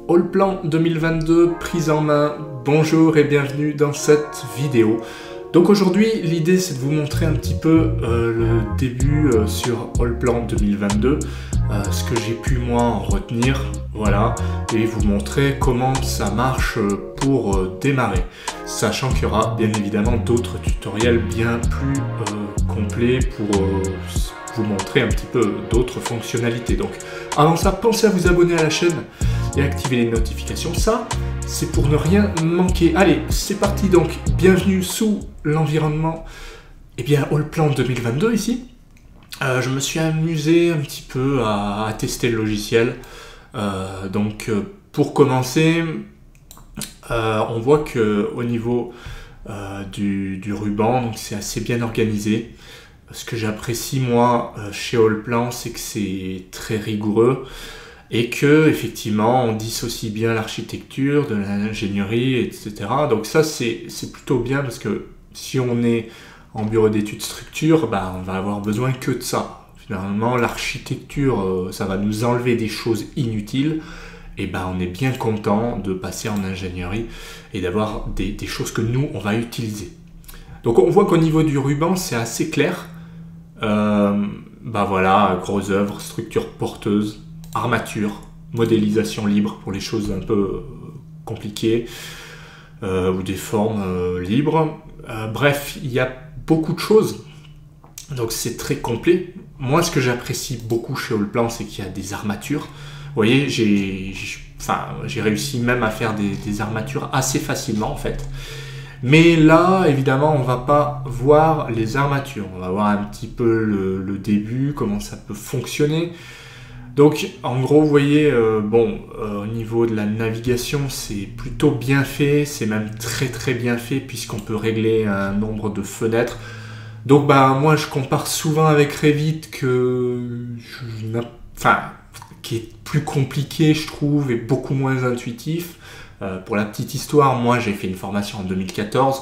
Allplan 2022, prise en main. Bonjour et bienvenue dans cette vidéo. Donc aujourd'hui, l'idée c'est de vous montrer un petit peu le début sur Allplan 2022, ce que j'ai pu moi en retenir, voilà, et vous montrer comment ça marche pour démarrer, sachant qu'il y aura bien évidemment d'autres tutoriels bien plus complets pour vous montrer un petit peu d'autres fonctionnalités. Donc avant ça, pensez à vous abonner à la chaîne et activer les notifications, ça c'est pour ne rien manquer. Allez, c'est parti. Donc bienvenue sous l'environnement, et bien Allplan 2022 ici. Je me suis amusé un petit peu à tester le logiciel. Pour commencer, on voit que au niveau du ruban, c'est assez bien organisé. Ce que j'apprécie moi chez Allplan, c'est que c'est très rigoureux et que effectivement on dissocie bien l'architecture de l'ingénierie, etc. Donc ça c'est plutôt bien, parce que si on est en bureau d'études structure, on va avoir besoin que de ça. Finalement l'architecture, ça va nous enlever des choses inutiles, et on est bien content de passer en ingénierie et d'avoir des choses que nous on va utiliser. Donc on voit qu'au niveau du ruban c'est assez clair. Voilà, gros œuvre, structure porteuse, armature, modélisation libre pour les choses un peu compliquées, ou des formes libres. Bref, il y a beaucoup de choses, donc c'est très complet. Moi, ce que j'apprécie beaucoup chez Allplan, c'est qu'il y a des armatures. Vous voyez, j'ai réussi même à faire des armatures assez facilement en fait. Mais là, évidemment, on va pas voir les armatures. On va voir un petit peu le début, comment ça peut fonctionner. Donc, en gros, vous voyez, au niveau de la navigation, c'est plutôt bien fait. C'est même très très bien fait, puisqu'on peut régler un nombre de fenêtres. Donc, moi, je compare souvent avec Revit, qui est plus compliqué, je trouve, et beaucoup moins intuitif. Pour la petite histoire, moi j'ai fait une formation en 2014,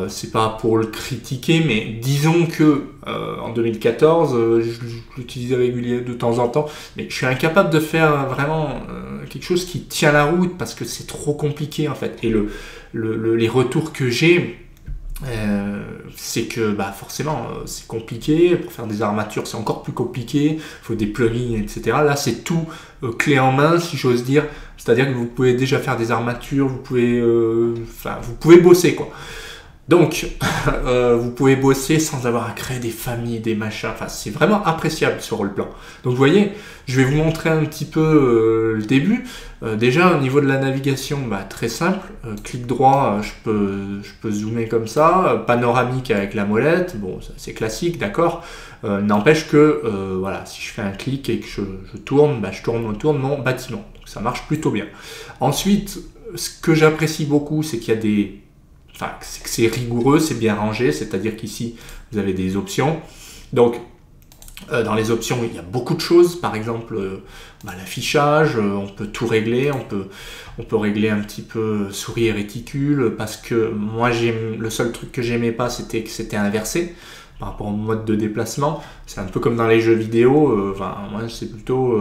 c'est pas pour le critiquer, mais disons que en 2014, je l'utilisais régulièrement de temps en temps, mais je suis incapable de faire vraiment quelque chose qui tient la route, parce que c'est trop compliqué en fait. Et les retours que j'ai, c'est que forcément c'est compliqué. Pour faire des armatures c'est encore plus compliqué, il faut des plugins, etc. Là c'est tout clé en main, si j'ose dire, c'est à dire que vous pouvez déjà faire des armatures, vous pouvez bosser quoi. Donc vous pouvez bosser sans avoir à créer des familles, des machins, c'est vraiment appréciable sur Allplan. Donc vous voyez, je vais vous montrer un petit peu le début. Déjà au niveau de la navigation, très simple, clic droit, je peux zoomer comme ça, panoramique avec la molette, bon c'est classique, d'accord. N'empêche que si je fais un clic et que je tourne, je tourne autour de mon bâtiment, donc ça marche plutôt bien. Ensuite, ce que j'apprécie beaucoup, c'est qu'il y a que c'est rigoureux, c'est bien rangé, c'est-à-dire qu'ici vous avez des options. Donc dans les options, il y a beaucoup de choses, par exemple l'affichage, on peut tout régler, on peut régler un petit peu souris et réticule, parce que moi le seul truc que j'aimais pas, c'était que c'était inversé par rapport au mode de déplacement. C'est un peu comme dans les jeux vidéo, moi c'est plutôt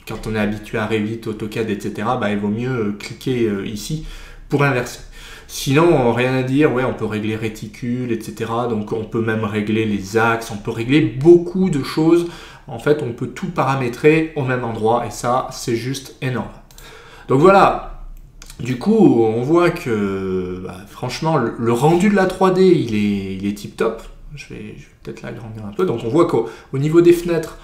quand on est habitué à Revit, AutoCAD, etc., il vaut mieux cliquer ici pour inverser. Sinon, rien à dire, on peut régler réticule, etc. Donc on peut même régler les axes, on peut régler beaucoup de choses. En fait, on peut tout paramétrer au même endroit, et ça, c'est juste énorme. Donc voilà, du coup, on voit que franchement, le rendu de la 3D, il est tip top. Je vais peut-être l'agrandir un peu. Donc on voit qu'au niveau des fenêtres,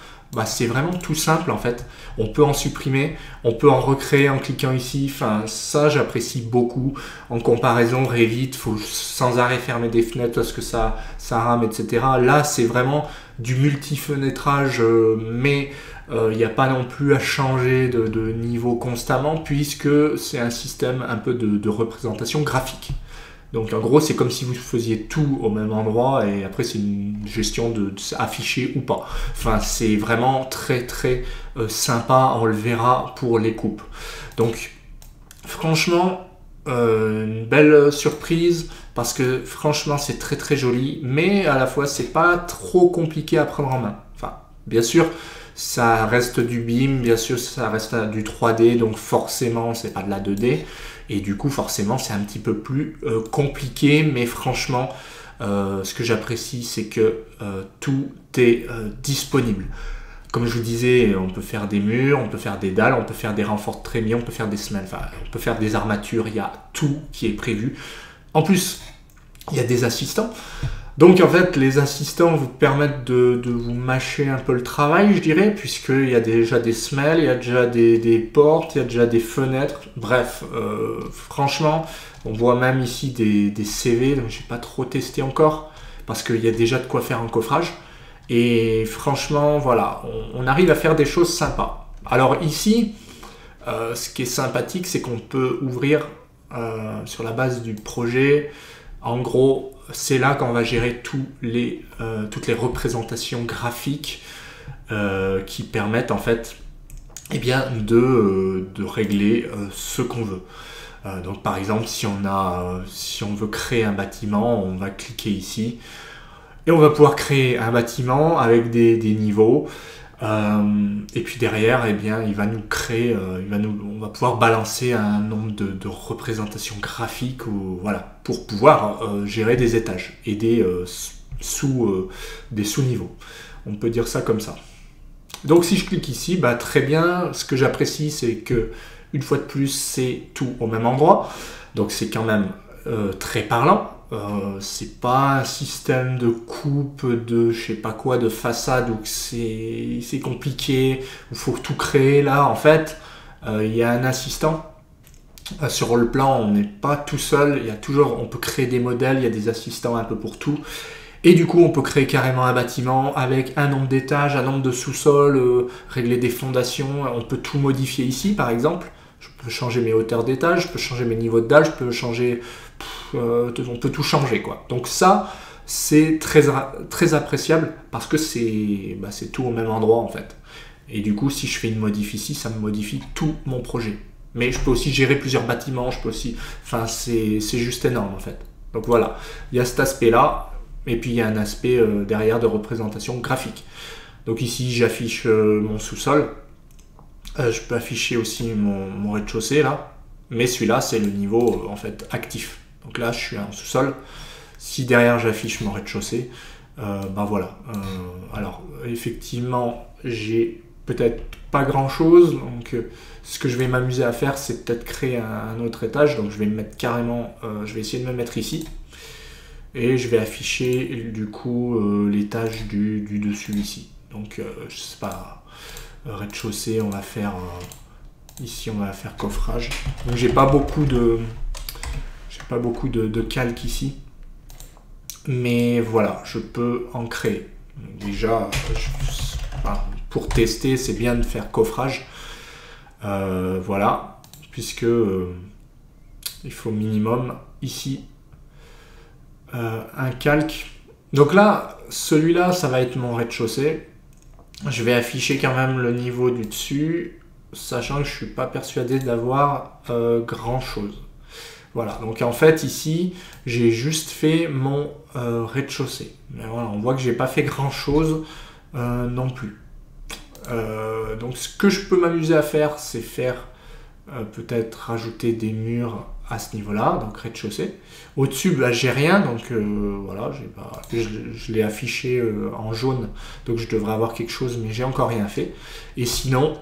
c'est vraiment tout simple en fait. On peut en supprimer, on peut en recréer en cliquant ici. Ça j'apprécie beaucoup. En comparaison, Revit, il faut sans arrêt fermer des fenêtres parce que ça rame, etc. Là c'est vraiment du multi-fenêtrage, mais il n'y a pas non plus à changer de niveau constamment, puisque c'est un système un peu de représentation graphique. Donc en gros, c'est comme si vous faisiez tout au même endroit, et après c'est une gestion de afficher ou pas. C'est vraiment très très sympa, on le verra pour les coupes. Donc franchement, une belle surprise, parce que franchement c'est très très joli, mais à la fois c'est pas trop compliqué à prendre en main. Bien sûr, Ça reste du BIM, bien sûr, ça reste du 3D, donc forcément, c'est pas de la 2D. Et du coup, forcément, c'est un petit peu plus compliqué, mais franchement, ce que j'apprécie, c'est que tout est disponible. Comme je vous disais, on peut faire des murs, on peut faire des dalles, on peut faire des renforts de trémies, on peut faire des semelles, enfin, on peut faire des armatures, il y a tout qui est prévu. En plus, il y a des assistants. Donc en fait, les assistants vous permettent de vous mâcher un peu le travail, je dirais, puisqu'il y a déjà des semelles, il y a déjà des portes, il y a déjà des fenêtres. Bref, franchement, on voit même ici des CV, donc j'ai pas trop testé encore, parce qu'il y a déjà de quoi faire un coffrage. Et franchement, voilà, on arrive à faire des choses sympas. Alors ici, ce qui est sympathique, c'est qu'on peut ouvrir sur la base du projet. En gros, c'est là qu'on va gérer toutes les représentations graphiques qui permettent en fait eh bien, de régler ce qu'on veut. Donc par exemple, si on veut créer un bâtiment, on va cliquer ici. Et on va pouvoir créer un bâtiment avec des niveaux. Et puis derrière, eh bien, il va nous créer, on va pouvoir balancer un nombre de représentations graphiques voilà, pour pouvoir gérer des étages et des sous-niveaux. On peut dire ça comme ça. Donc si je clique ici, bah, très bien, ce que j'apprécie, c'est que une fois de plus, c'est tout au même endroit. Donc c'est quand même très parlant. C'est pas un système de coupe, de je sais pas quoi, de façade où c'est compliqué, où il faut tout créer. Là, en fait, il y a un assistant. Sur le plan, on n'est pas tout seul. Il y a toujours, on peut créer des modèles, il y a des assistants un peu pour tout. Et du coup, on peut créer carrément un bâtiment avec un nombre d'étages, un nombre de sous-sols, régler des fondations. On peut tout modifier ici, par exemple. Je peux changer mes hauteurs d'étage, je peux changer mes niveaux de dalles, je peux changer... on peut tout changer, quoi. Donc ça, c'est très appréciable parce que c'est tout au même endroit, en fait. Et du coup, si je fais une modif ici, ça me modifie tout mon projet. Mais je peux aussi gérer plusieurs bâtiments, je peux aussi... Enfin, c'est juste énorme, en fait. Donc voilà, il y a cet aspect-là, et puis il y a un aspect derrière de représentation graphique. Donc ici, j'affiche mon sous-sol. Je peux afficher aussi mon rez-de-chaussée là, mais celui-là c'est le niveau en fait actif. Donc là je suis en sous-sol. Si derrière j'affiche mon rez-de-chaussée, ben voilà. Alors effectivement j'ai peut-être pas grand-chose, donc ce que je vais m'amuser à faire c'est peut-être créer un autre étage. Donc je vais me mettre carrément, je vais essayer de me mettre ici et je vais afficher du coup l'étage du dessus ici. Donc je sais pas. Rez-de-chaussée, on va faire ici, on va faire coffrage. Donc j'ai pas beaucoup de calque ici, mais voilà, je peux en créer. Donc déjà, pour tester, c'est bien de faire coffrage. Voilà, puisque il faut minimum ici un calque. Donc là, celui-là, ça va être mon rez-de-chaussée. Je vais afficher quand même le niveau du dessus, sachant que je ne suis pas persuadé d'avoir grand chose. Voilà, donc en fait ici, j'ai juste fait mon rez-de-chaussée. Mais voilà, on voit que j'ai pas fait grand chose non plus. Donc ce que je peux m'amuser à faire, c'est faire peut-être rajouter des murs à ce niveau-là, donc rez-de-chaussée. Au-dessus, bah, j'ai rien, donc voilà, je l'ai affiché en jaune, donc je devrais avoir quelque chose, mais j'ai encore rien fait. Et sinon,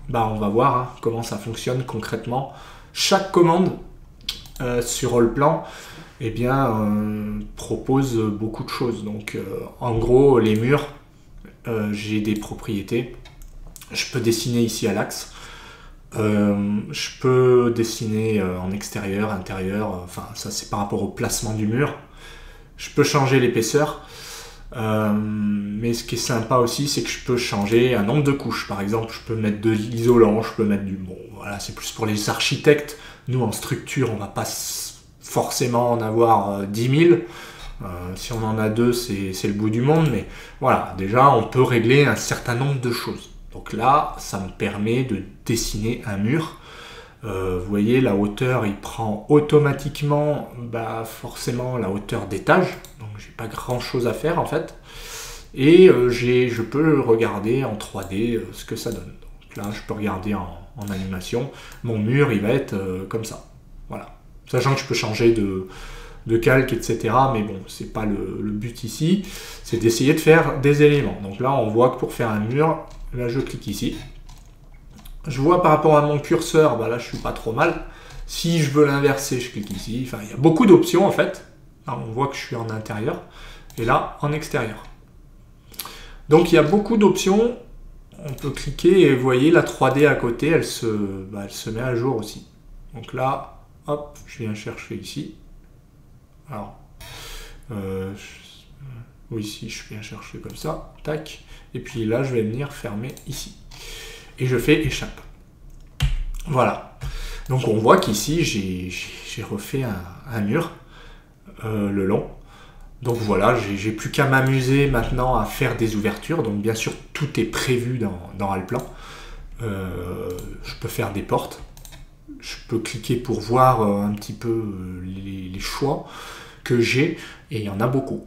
bah, on va voir hein, comment ça fonctionne concrètement. Chaque commande sur Allplan eh bien, propose beaucoup de choses. Donc en gros, les murs, j'ai des propriétés. Je peux dessiner ici à l'axe. Je peux dessiner en extérieur, intérieur, enfin ça c'est par rapport au placement du mur. Je peux changer l'épaisseur, mais ce qui est sympa aussi c'est que je peux changer un nombre de couches. Par exemple, je peux mettre de l'isolant, je peux mettre du... Bon voilà, c'est plus pour les architectes. Nous en structure, on va pas forcément en avoir 10 000. Si on en a deux, c'est le bout du monde, mais voilà, déjà on peut régler un certain nombre de choses. Donc là, ça me permet de dessiner un mur. Vous voyez, la hauteur, il prend automatiquement forcément la hauteur d'étage. Donc j'ai pas grand chose à faire en fait. et je peux regarder en 3D ce que ça donne. Donc là, je peux regarder en animation. Mon mur, il va être comme ça. Voilà. Sachant que je peux changer de calque, etc. Mais bon, c'est pas le but ici. C'est d'essayer de faire des éléments. Donc là, on voit que pour faire un mur, là, je clique ici. Je vois par rapport à mon curseur, bah là, je suis pas trop mal. Si je veux l'inverser, je clique ici. Enfin, il y a beaucoup d'options, en fait. Là, on voit que je suis en intérieur. Et là, en extérieur. Donc, il y a beaucoup d'options. On peut cliquer et vous voyez la 3D à côté, elle se met à jour aussi. Donc là, hop, je viens chercher ici. Alors, oui, ici, je viens chercher comme ça, tac. Et puis là, je vais venir fermer ici. Et je fais échappe. Voilà. Donc on voit qu'ici, j'ai refait un mur le long. Donc voilà, j'ai plus qu'à m'amuser maintenant à faire des ouvertures. Donc bien sûr, tout est prévu dans Allplan. Je peux faire des portes. Je peux cliquer pour voir un petit peu les choix que j'ai. Et il y en a beaucoup.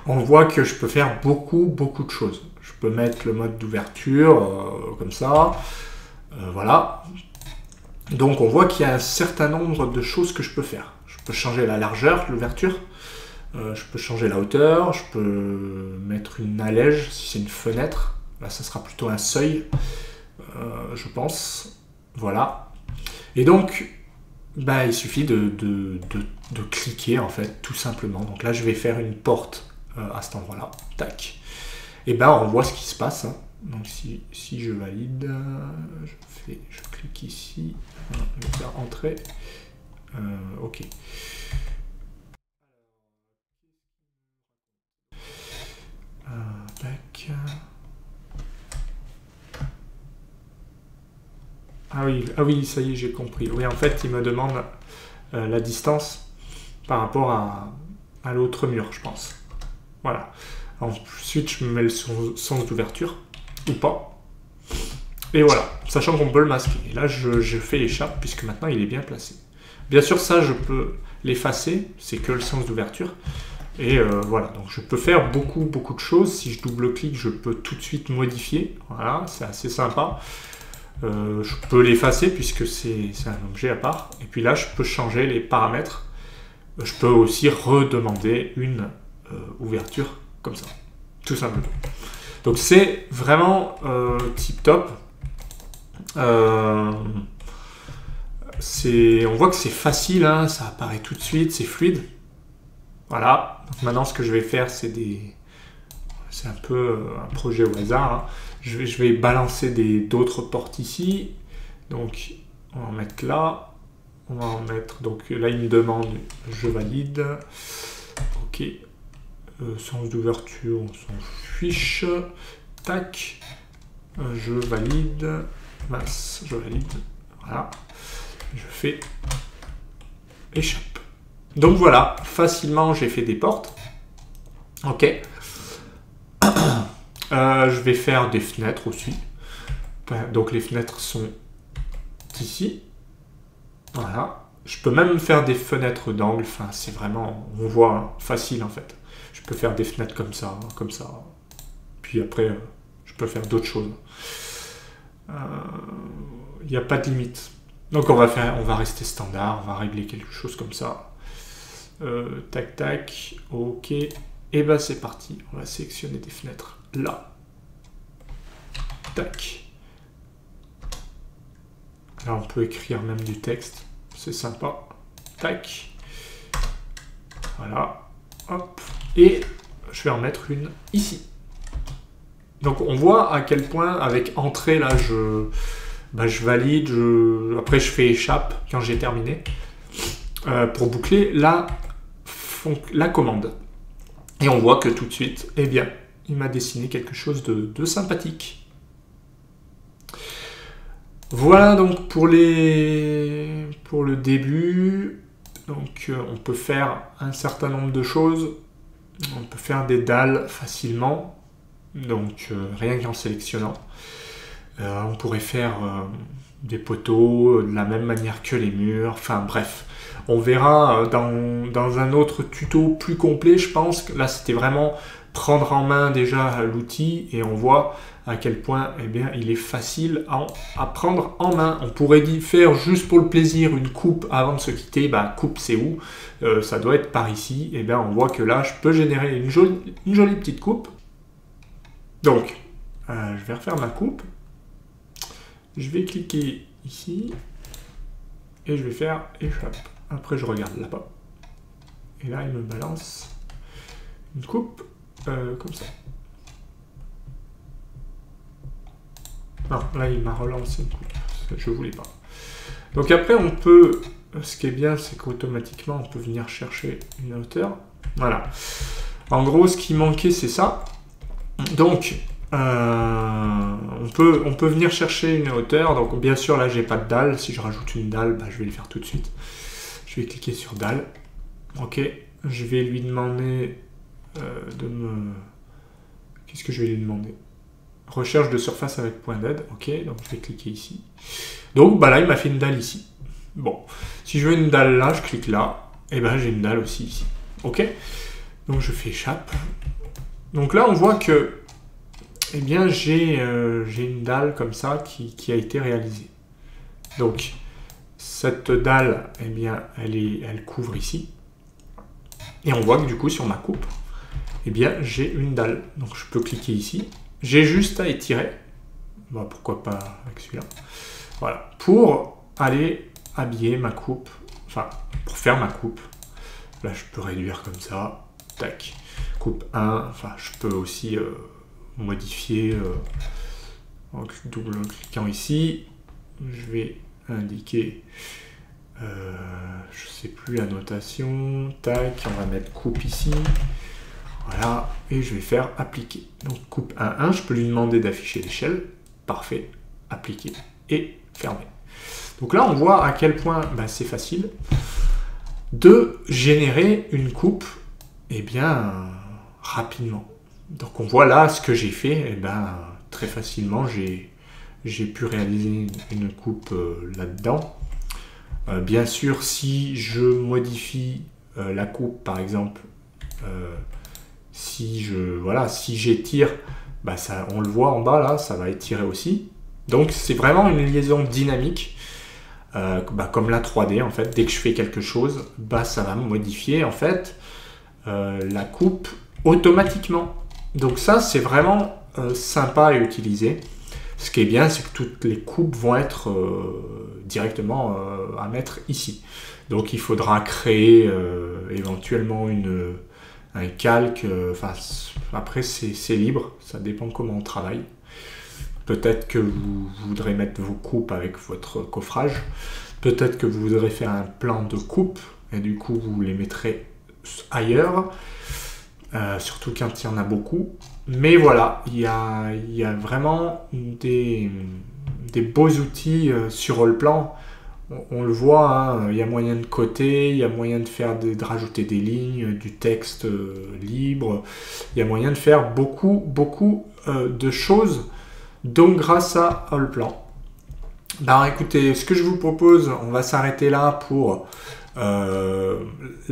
On voit que je peux faire beaucoup de choses. Je peux mettre le mode d'ouverture comme ça. Voilà. Donc on voit qu'il y a un certain nombre de choses que je peux faire. Je peux changer la largeur de l'ouverture. Je peux changer la hauteur, je peux mettre une allège si c'est une fenêtre. Là, ça sera plutôt un seuil, je pense. Voilà. Et donc, il suffit de cliquer, en fait, tout simplement. Donc là, je vais faire une porte à cet endroit-là. Tac. Et on voit ce qui se passe. Hein. Donc si je valide, je clique ici. Je vais faire entrer. OK. Tac. Ah oui, ça y est, j'ai compris. Oui, en fait, il me demande la distance par rapport à l'autre mur, je pense. Voilà. Ensuite, je mets le sens d'ouverture, ou pas. Et voilà, sachant qu'on peut le masquer. Et là, je fais échappe, puisque maintenant, il est bien placé. Bien sûr, ça, je peux l'effacer, c'est que le sens d'ouverture. Et voilà, donc je peux faire beaucoup de choses. Si je double-clique, je peux tout de suite modifier. Voilà, c'est assez sympa. Je peux l'effacer puisque c'est un objet à part. Et puis là, je peux changer les paramètres. Je peux aussi redemander une ouverture comme ça, tout simplement. Donc c'est vraiment tip top. On voit que c'est facile, hein, ça apparaît tout de suite, c'est fluide. Voilà, donc maintenant ce que je vais faire, c'est un peu un projet au hasard. Hein. Je vais balancer d'autres portes ici. Donc on va en mettre là. On va en mettre. Donc là il me demande, je valide. OK. Sens d'ouverture, on s'en fiche. Tac. Je valide. Masse, je valide. Voilà. Je fais échappe. Donc voilà, facilement j'ai fait des portes. OK. Je vais faire des fenêtres aussi. Donc les fenêtres sont ici. Voilà. Je peux même faire des fenêtres d'angle. Enfin, c'est vraiment, on voit, hein, facile en fait. Je peux faire des fenêtres comme ça, comme ça. Puis après, je peux faire d'autres choses. Il n'y a pas de limite. Donc on va rester standard. On va régler quelque chose comme ça. Tac tac. OK. Et c'est parti. On va sélectionner des fenêtres là. Tac. Là, on peut écrire même du texte. C'est sympa. Tac. Voilà. Hop. Et je vais en mettre une ici. Donc, on voit à quel point, avec entrée, là, je valide. Après, je fais échappe quand j'ai terminé. Pour boucler la commande. Et on voit que tout de suite, eh bien, il m'a dessiné quelque chose de sympathique. Voilà donc pour le début. Donc on peut faire un certain nombre de choses. On peut faire des dalles facilement. Donc rien qu'en sélectionnant. On pourrait faire des poteaux, de la même manière que les murs, enfin bref. On verra dans un autre tuto plus complet, je pense que là c'était vraiment prendre en main déjà l'outil et on voit à quel point eh bien, il est facile à prendre en main. On pourrait faire juste pour le plaisir une coupe avant de se quitter, bah, coupe c'est où ça doit être par ici, et bien on voit que là je peux générer une jolie petite coupe. Donc je vais refaire ma coupe, je vais cliquer ici et je vais faire échappe. Après, je regarde là-bas. Et là, il me balance une coupe comme ça. Non, là, il m'a relancé une coupe. Je ne voulais pas. Donc après, on peut... Ce qui est bien, c'est qu'automatiquement, on peut venir chercher une hauteur. Voilà. En gros, ce qui manquait, c'est ça. Donc, on peut venir chercher une hauteur. Donc, bien sûr, là, j'ai pas de dalle. Si je rajoute une dalle, bah, je vais le faire tout de suite. Je vais cliquer sur dalle. Ok, je vais lui demander de me... Qu'est-ce que je vais lui demander? Recherche de surface avec point d'aide. Ok, donc je vais cliquer ici. Donc bah là, il m'a fait une dalle ici. Bon, si je veux une dalle là, je clique là. Et ben j'ai une dalle aussi ici. Ok, donc je fais échappe. Donc là, on voit que eh bien j'ai une dalle comme ça qui a été réalisée. Donc cette dalle, eh bien, elle couvre ici. Et on voit que du coup, sur ma coupe, eh bien, j'ai une dalle. Donc, je peux cliquer ici. J'ai juste à étirer. Bon, pourquoi pas avec celui-là. Voilà. Pour aller habiller ma coupe. Enfin, pour faire ma coupe. Là, je peux réduire comme ça. Tac. Coupe 1. Enfin, je peux aussi modifier en double cliquant ici. Je vais indiquer, je sais plus la notation, tac, on va mettre coupe ici, voilà, et je vais faire appliquer. Donc coupe 1.1, je peux lui demander d'afficher l'échelle, parfait, appliquer et fermer. Donc là on voit à quel point ben, c'est facile de générer une coupe, et bien rapidement. Donc on voit là ce que j'ai fait, et ben très facilement j'ai pu réaliser une coupe là-dedans. Bien sûr, si je modifie la coupe, par exemple, si j'étire, bah on le voit en bas là, ça va étirer aussi. Donc c'est vraiment une liaison dynamique, comme la 3D en fait. Dès que je fais quelque chose, bah ça va modifier en fait la coupe automatiquement. Donc ça c'est vraiment sympa à utiliser. Ce qui est bien, c'est que toutes les coupes vont être directement à mettre ici. Donc il faudra créer éventuellement un calque. Après, c'est libre, ça dépend comment on travaille. Peut-être que vous voudrez mettre vos coupes avec votre coffrage. Peut-être que vous voudrez faire un plan de coupe et du coup vous les mettrez ailleurs. Surtout quand il y en a beaucoup. Mais voilà, il y a vraiment des beaux outils sur Allplan. On le voit, hein, il y a moyen de coter, il y a moyen de rajouter des lignes, du texte libre. Il y a moyen de faire beaucoup de choses. Donc grâce à Allplan. Ben écoutez, ce que je vous propose, on va s'arrêter là pour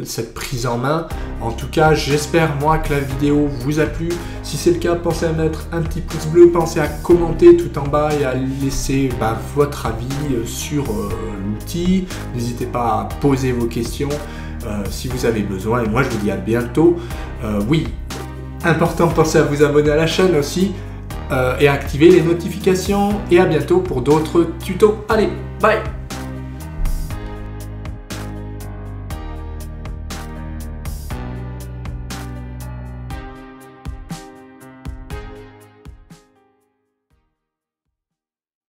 cette prise en main. En tout cas, j'espère moi que la vidéo vous a plu. Si c'est le cas, pensez à mettre un petit pouce bleu, pensez à commenter tout en bas et à laisser votre avis sur l'outil. N'hésitez pas à poser vos questions si vous avez besoin. Et moi, je vous dis à bientôt. Oui, important, pensez à vous abonner à la chaîne aussi et à activer les notifications. Et à bientôt pour d'autres tutos. Allez, bye!